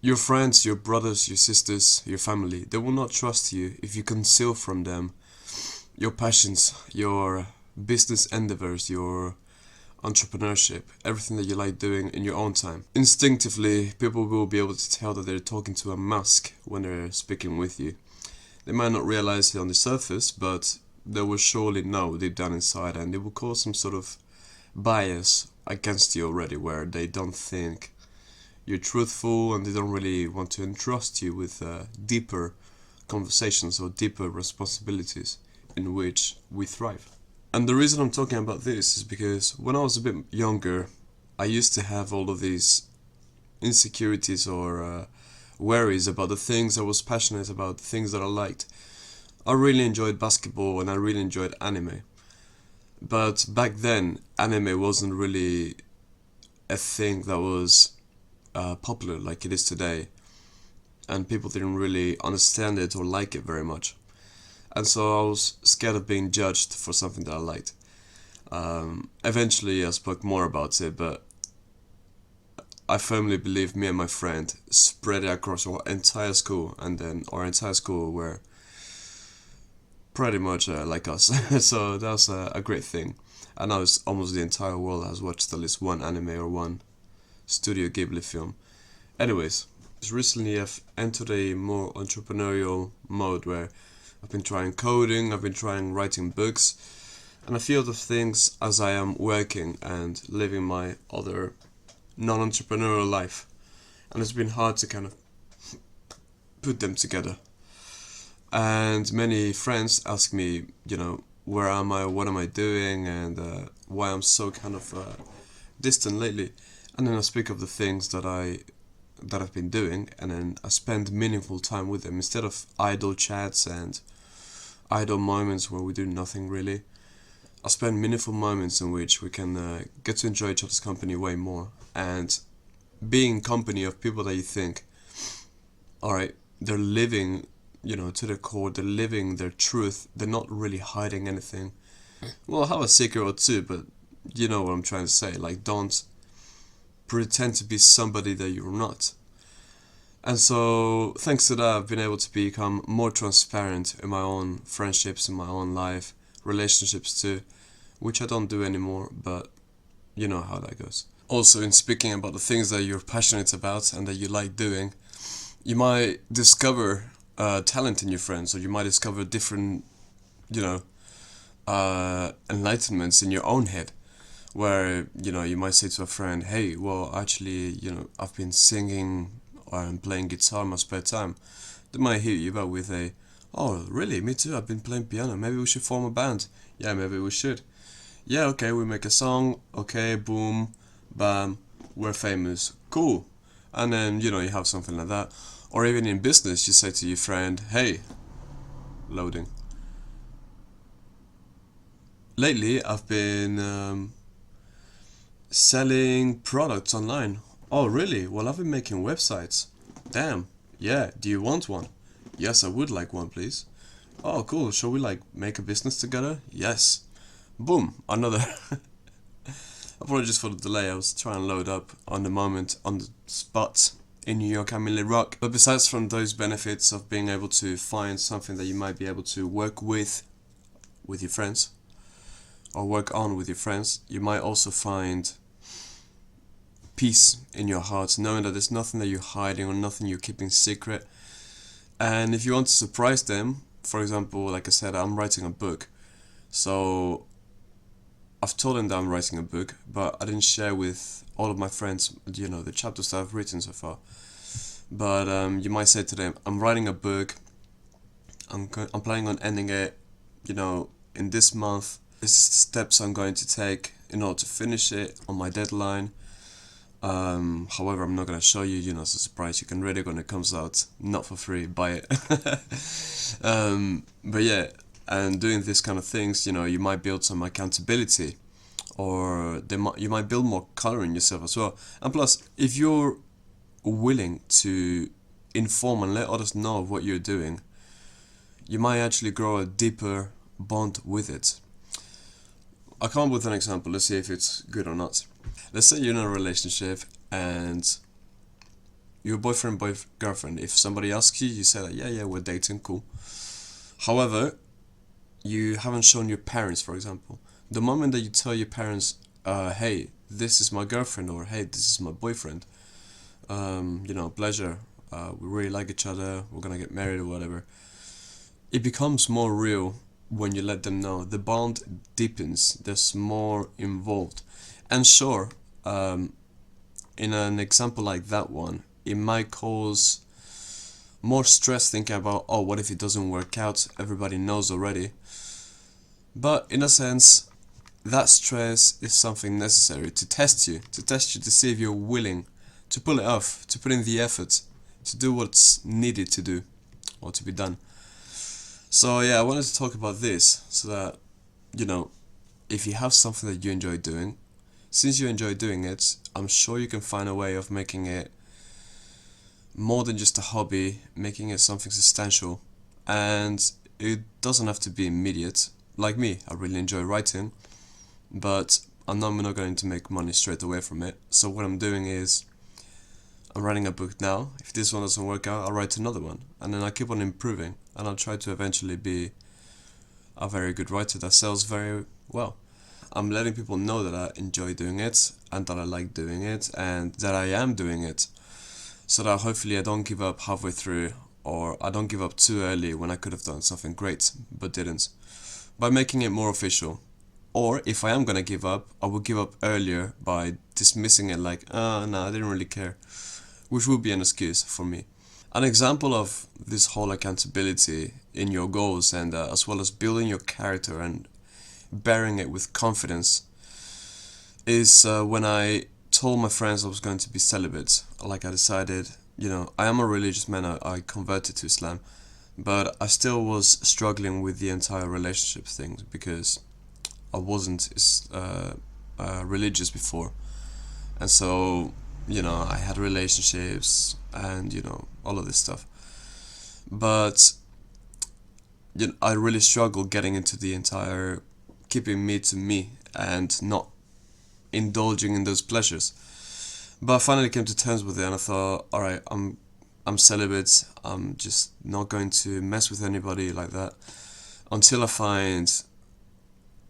Your friends, your brothers, your sisters, your family, they will not trust you if you conceal from them your passions, your business endeavors, your entrepreneurship, everything that you like doing in your own time. Instinctively, people will be able to tell that they're talking to a mask when they're speaking with you. They might not realize it on the surface, but they will surely know deep down inside, and it will cause some sort of bias against you already, where they don't think you're truthful and they don't really want to entrust you with deeper conversations or deeper responsibilities in which we thrive. And the reason I'm talking about this is because when I was a bit younger, I used to have all of these insecurities or worries about the things I was passionate about, the things that I liked. I really enjoyed basketball and I really enjoyed anime. But back then, anime wasn't really a thing that was popular like it is today, and people didn't really understand it or like it very much. And so I was scared of being judged for something that I liked. Eventually, I spoke more about it, but I firmly believe me and my friend spread it across our entire school, and then our entire school were pretty much like us. So that's a great thing. And now it's almost the entire world has watched at least one anime or one Studio Ghibli film. Anyways, recently I've entered a more entrepreneurial mode where I've been trying coding, I've been trying writing books, and a few other things as I am working and living my other non-entrepreneurial life. And it's been hard to kind of put them together. And many friends ask me, where am I, what am I doing, and why I'm so kind of distant lately. And then I speak of the things that I've been doing, and then I spend meaningful time with them instead of idle chats and idle moments where we do nothing really. I spend meaningful moments in which we can get to enjoy each other's company way more, and being in company of people that you think, all right, they're living, to their core, they're living their truth, they're not really hiding anything. Well, have a secret or two, but you know what I'm trying to say. Like, don't pretend to be somebody that you're not. And so, thanks to that, I've been able to become more transparent in my own friendships, in my own life, relationships too, which I don't do anymore, but you know how that goes. Also, in speaking about the things that you're passionate about and that you like doing, you might discover talent in your friends, or you might discover different, enlightenments in your own head, where you might say to a friend, hey, well, actually, I've been singing or I'm playing guitar in my spare time. They might hit you up with a, oh really, me too, I've been playing piano, maybe we should form a band. Yeah, maybe we should. Yeah, okay, we make a song, okay, boom, bam, we're famous, cool. And then you have something like that. Or even in business, you say to your friend, hey, loading, lately I've been selling products online. Oh, really? Well, I've been making websites. Damn. Yeah, do you want one? Yes, I would like one, please. Oh, cool. Shall we make a business together? Yes. Boom. Another. Apologies for the delay. I was trying to load up on the moment, on the spot in New York, I'm in Little Rock. But besides from those benefits of being able to find something that you might be able to work with your friends, or work on with your friends, you might also find peace in your heart, knowing that there's nothing that you're hiding or nothing you're keeping secret. And if you want to surprise them, for example, like I said, I'm writing a book. So I've told them that I'm writing a book, but I didn't share with all of my friends, the chapters that I've written so far. But you might say to them, I'm writing a book, I'm planning on ending it, in this month. This is the steps I'm going to take in order to finish it on my deadline. However, I'm not going to show you, as a surprise. You can read it when it comes out, not for free, buy it. But yeah, and doing these kind of things, you might build some accountability, or you might build more color in yourself as well. And plus, if you're willing to inform and let others know of what you're doing, you might actually grow a deeper bond with it. I'll come up with an example. Let's see if it's good or not. Let's say you're in a relationship and Your girlfriend. If somebody asks you, you say that, yeah, we're dating, cool. However, you haven't shown your parents, for example. The moment that you tell your parents, hey, this is my girlfriend, or hey, this is my boyfriend, pleasure, we really like each other, we're gonna get married or whatever, it becomes more real when you let them know. The bond deepens, there's more involved. And sure, in an example like that one, it might cause more stress thinking about, oh, what if it doesn't work out? Everybody knows already. But in a sense, that stress is something necessary to test you to see if you're willing to pull it off, to put in the effort, to do what's needed to do or to be done. So yeah, I wanted to talk about this so that, if you have something that you enjoy doing, since you enjoy doing it, I'm sure you can find a way of making it more than just a hobby, making it something substantial. And it doesn't have to be immediate. Like me, I really enjoy writing, but I'm not going to make money straight away from it. So what I'm doing is I'm writing a book now. If this one doesn't work out, I'll write another one, and then I keep on improving, and I'll try to eventually be a very good writer that sells very well. I'm letting people know that I enjoy doing it and that I like doing it and that I am doing it, so that hopefully I don't give up halfway through, or I don't give up too early when I could have done something great but didn't, by making it more official. Or if I am gonna give up, I will give up earlier by dismissing it like, oh no, I didn't really care, which would be an excuse for me. An example of this whole accountability in your goals, and as well as building your character and bearing it with confidence, is when I told my friends I was going to be celibate. Like, I decided, I am a religious man, I converted to Islam, but I still was struggling with the entire relationship thing because I wasn't religious before. And so, I had relationships and, all of this stuff. But I really struggled getting into the entire keeping me to me and not indulging in those pleasures. But I finally came to terms with it, and I thought, all right, I'm celibate. I'm just not going to mess with anybody like that until I find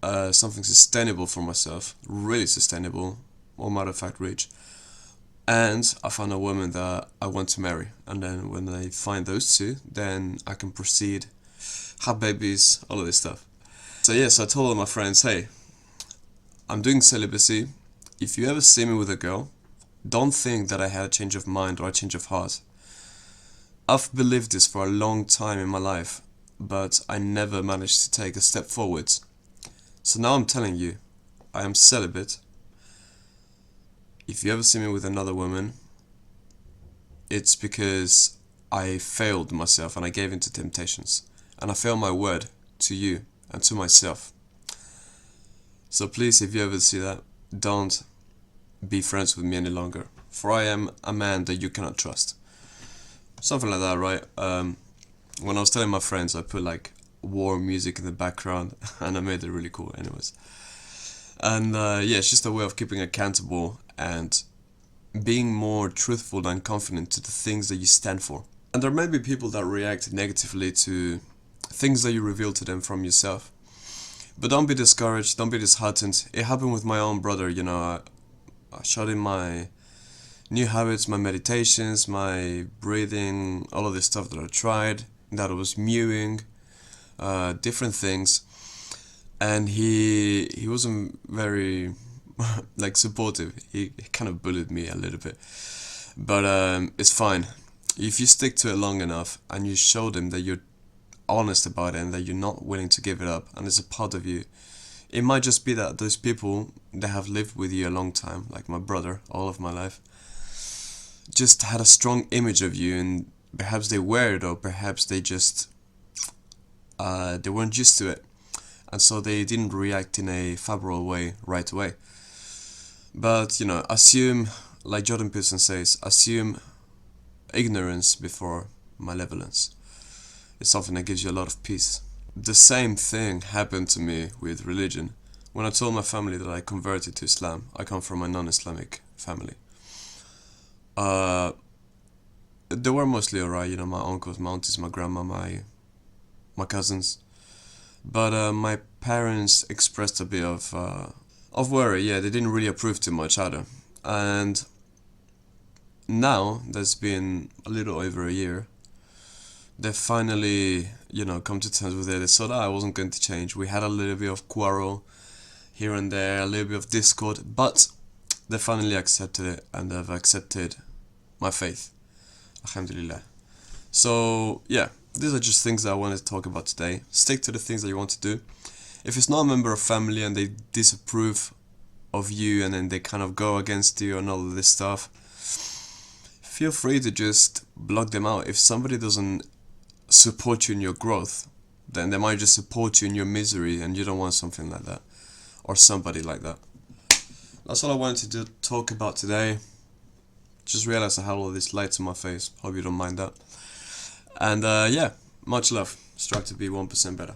something sustainable for myself, really sustainable, or matter of fact, rich. And I found a woman that I want to marry, and then when I find those two, then I can proceed, have babies, all of this stuff. So yes, I told all my friends, hey, I'm doing celibacy. If you ever see me with a girl, don't think that I had a change of mind or a change of heart. I've believed this for a long time in my life, but I never managed to take a step forward. So now I'm telling you, I am celibate. If you ever see me with another woman, it's because I failed myself and I gave in to temptations. And I failed my word to you and to myself. So please, if you ever see that, don't be friends with me any longer. For I am a man that you cannot trust. Something like that, right? When I was telling my friends, I put like war music in the background and I made it really cool anyways. And yeah, it's just a way of keeping accountable and being more truthful and confident to the things that you stand for. And there may be people that react negatively to things that you reveal to them from yourself. But don't be discouraged, don't be disheartened. It happened with my own brother, I showed him my new habits, my meditations, my breathing, all of this stuff that I tried, that I was mewing, different things. And he wasn't very like supportive. He kind of bullied me a little bit, but it's fine if you stick to it long enough and you show them that you're honest about it and that you're not willing to give it up and it's a part of you. It might just be that those people that have lived with you a long time, like my brother, all of my life, just had a strong image of you, and perhaps they were it, or perhaps they just they weren't used to it, and so they didn't react in a favorable way right away. But assume, like Jordan Peterson says, assume ignorance before malevolence. It's something that gives you a lot of peace. The same thing happened to me with religion. When I told my family that I converted to Islam, I come from a non-Islamic family. they were mostly alright. You know, my uncles, my aunties, my grandma, my cousins. But my parents expressed a bit of worry. Yeah, they didn't really approve too much either. And now that's been a little over a year. They finally, you know, come to terms with it. They saw that I wasn't going to change. We had a little bit of quarrel here and there, a little bit of discord, but they finally accepted it, and they've accepted my faith. Alhamdulillah. So yeah, these are just things that I wanted to talk about today. Stick to the things that you want to do. If it's not a member of family and they disapprove of you and then they kind of go against you and all of this stuff, feel free to just block them out. If somebody doesn't support you in your growth, then they might just support you in your misery, and you don't want something like that or somebody like that. That's all I wanted to talk about today. Just realized I had all these lights on my face. Hope you don't mind that. And yeah, much love. Strive to be 1% better.